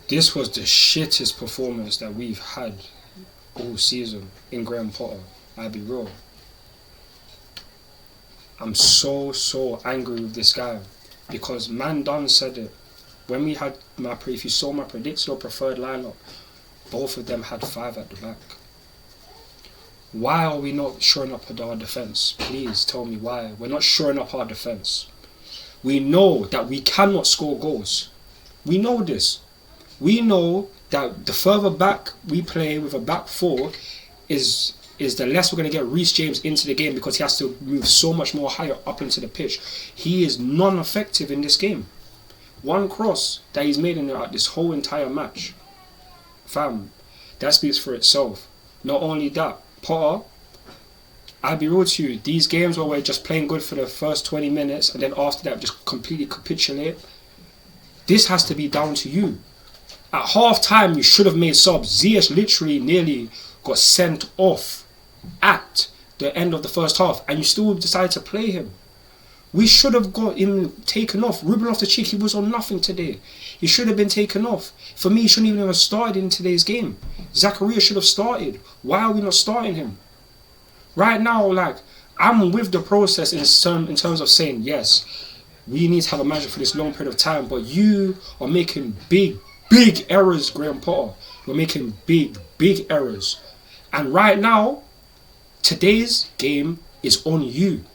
This was the shittest performance that we've had all season in Graham Potter. I'll be real. I'm so angry with this guy because man done said it. When we had if you saw my predicted or preferred lineup, both of them had 5 at the back. Why are we not shoring up our defence? Please tell me why. We're not shoring up our defence. We know that we cannot score goals. We know this. We know that the further back we play with a back 4 is the less we're going to get Reece James into the game because he has to move so much more higher up into the pitch. He is non-effective in this game. One cross that he's made in this whole entire match. Fam, that speaks for itself. Not only that, Potter, I'll be real to you, these games where we're just playing good for the first 20 minutes and then after that just completely capitulate, this has to be down to you. At half time, you should have made subs. Ziyech literally nearly got sent off at the end of the first half and you still decided to play him. We should have got him taken off. Ruben Loftus-Cheek, he was on nothing today. He should have been taken off. For me, he shouldn't even have started in today's game. Zakaria should have started. Why are we not starting him? Right now, like, I'm with the process in terms of saying, yes, we need to have a manager for this long period of time, but you are making big errors, Graham Potter. You're making big errors. And right now, today's game is on you.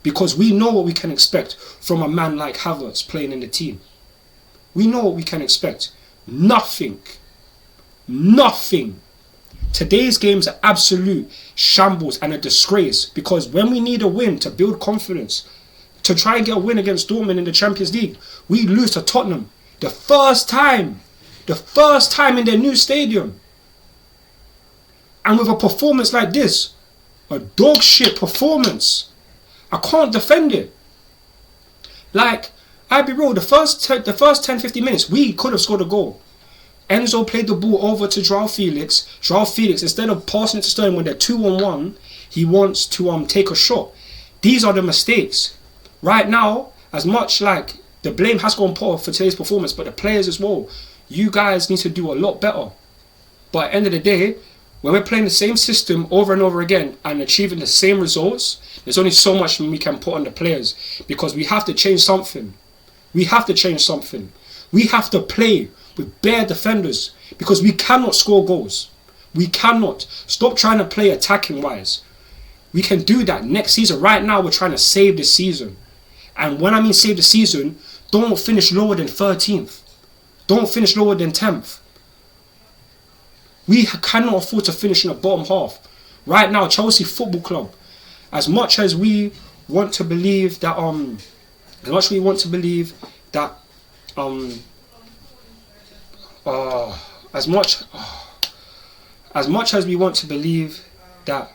Because we know what we can expect from a man like Havertz playing in the team. We know what we can expect. Nothing. Today's game's an absolute shambles and a disgrace. Because when we need a win to build confidence, to try and get a win against Dortmund in the Champions League, we lose to Tottenham. The first time in their new stadium. And with a performance like this, a dog shit performance, I can't defend it. Like, I'll be real, the first 10-15 minutes, we could have scored a goal. Enzo played the ball over to Joao Felix. Joao Felix, instead of passing it to Sterling when they're 2-on-1, he wants to take a shot. These are the mistakes. Right now, as much like the blame has gone for today's performance, but the players as well, you guys need to do a lot better. But at the end of the day, when we're playing the same system over and over again and achieving the same results, there's only so much we can put on the players because we have to change something. We have to play with bare defenders because we cannot score goals. We cannot. Stop trying to play attacking wise. We can do that next season. Right now, we're trying to save the season. And when I mean save the season, don't finish lower than 13th. Don't finish lower than 10th. We cannot afford to finish in the bottom half. Right now, Chelsea Football Club, as much as we want to believe that as much as we want to believe that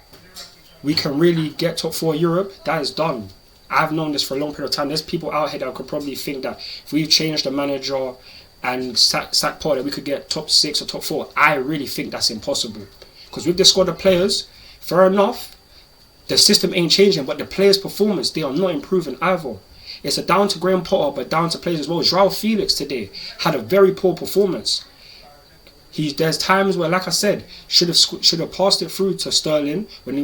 we can really get top 4 Europe, that is done. I've known this for a long period of time. There's people out here that could probably think that if we changed the manager and sack Potter, we could get top 6 or top 4. I really think that's impossible. Because with the squad of players, fair enough, the system ain't changing, but the players' performance, they are not improving either. It's down to Graham Potter, but down to players as well. Joao Felix today had a very poor performance. There's times where, like I said, should have passed it through to Sterling when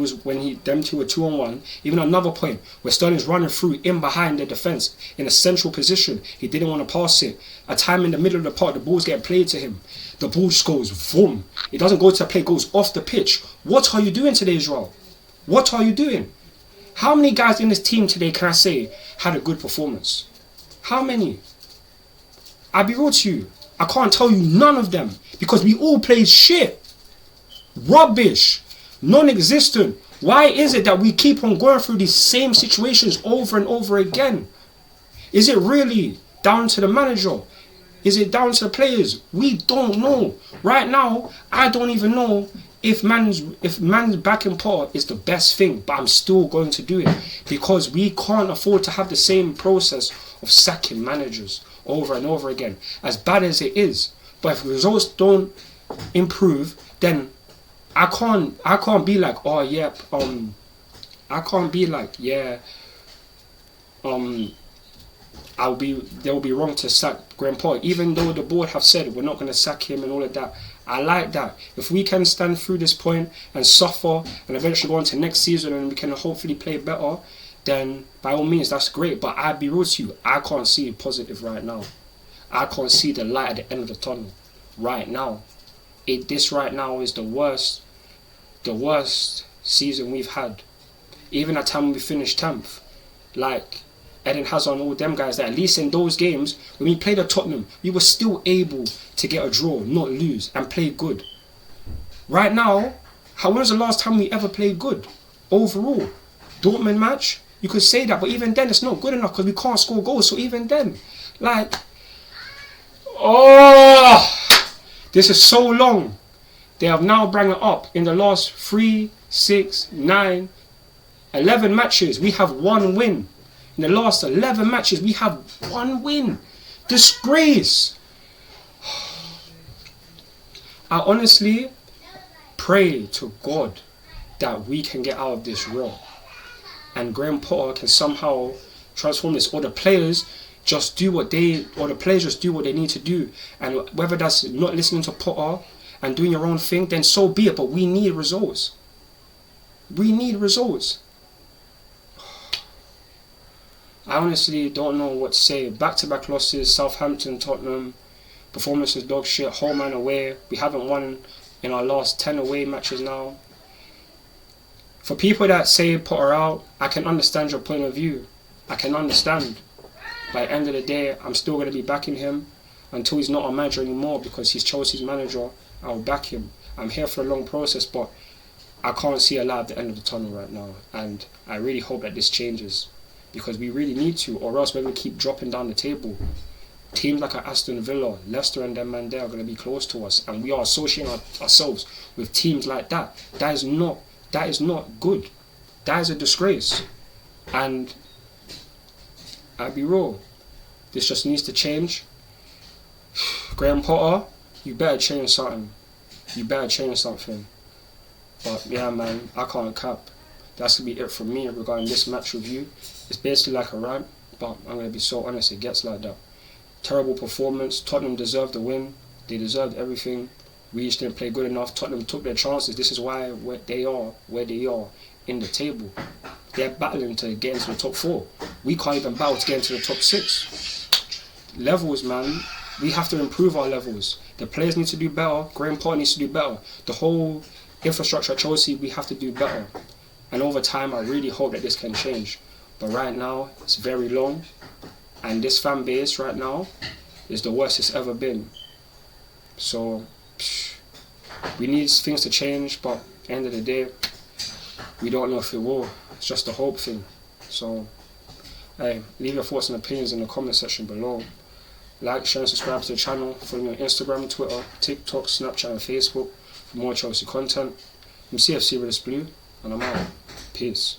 them two were 2-on-1. Even another point where Sterling's running through in behind the defence in a central position. He didn't want to pass it. A time in the middle of the park, the ball's getting played to him. The ball just goes boom. It doesn't go to play, it goes off the pitch. What are you doing today, Joao? What are you doing? How many guys in this team today can I say had a good performance? How many? I'll be real to you. I can't tell you none of them because we all played shit. Rubbish. Non-existent. Why is it that we keep on going through these same situations over and over again? Is it really down to the manager? Is it down to the players? We don't know. Right now, I don't even know if man's backing Potter is the best thing, but I'm still going to do it because we can't afford to have the same process of sacking managers over and over again, as bad as it is. But if results don't improve, then I can't be like, oh yeah, I can't be like, yeah, I they'll be wrong to sack Graham Potter, even though the board have said we're not going to sack him and all of that. I like that. If we can stand through this point and suffer and eventually go on to next season and we can hopefully play better, then by all means that's great. But I'd be real to you, I can't see positive right now. I can't see the light at the end of the tunnel right now. This right now is the worst season we've had. Even at time when we finished 10th, like Eden Hazard and all them guys, that at least in those games, when we played at Tottenham, we were still able to get a draw, not lose, and play good. Right now, when was the last time we ever played good? Overall, Dortmund match, you could say that, but even then it's not good enough because we can't score goals, so even then, like, this is so long. They have now brought it up in the last 3, 6, 9, 11 matches. We have 1 win. In the last 11 matches, we have 1 win. Disgrace. I honestly pray to God that we can get out of this rut and Graham Potter can somehow transform this, or the players just do what they need to do. And whether that's not listening to Potter and doing your own thing, then so be it. But we need results. We need results. I honestly don't know what to say. Back-to-back losses, Southampton, Tottenham, performances dog shit, home and away. We haven't won in our last 10 away matches now. For people that say Potter out, I can understand your point of view. I can understand. By the end of the day, I'm still going to be backing him until he's not our manager anymore, because he's Chelsea's manager. I'll back him. I'm here for a long process, but I can't see a light at the end of the tunnel right now. And I really hope that this changes, because we really need to, or else we're going to keep dropping down the table. Teams like Aston Villa, Leicester and them man there are going to be close to us, and we are associating ourselves with teams like that. That is not good. That is a disgrace. And I'll be real, this just needs to change. Graham Potter, you better change something. But yeah, man, I can't cap. That's going to be it from me regarding this match review. It's basically like a rant, but I'm going to be so honest, it gets like that. Terrible performance. Tottenham deserved the win. They deserved everything. We just didn't play good enough. Tottenham took their chances. This is why where they are in the table. They're battling to get into the top 4. We can't even battle to get into the top 6. Levels, man. We have to improve our levels. The players need to do better. Graham Potter needs to do better. The whole infrastructure at Chelsea, we have to do better. And over time, I really hope that this can change. But right now, it's very long. And this fan base right now is the worst it's ever been. So, we need things to change, but at the end of the day, we don't know if it will. It's just a hope thing. So, hey, leave your thoughts and opinions in the comment section below. Like, share and subscribe to the channel. Follow me on Instagram, Twitter, TikTok, Snapchat and Facebook for more Chelsea content. I'm CFC with this blue, and I'm out. Peace.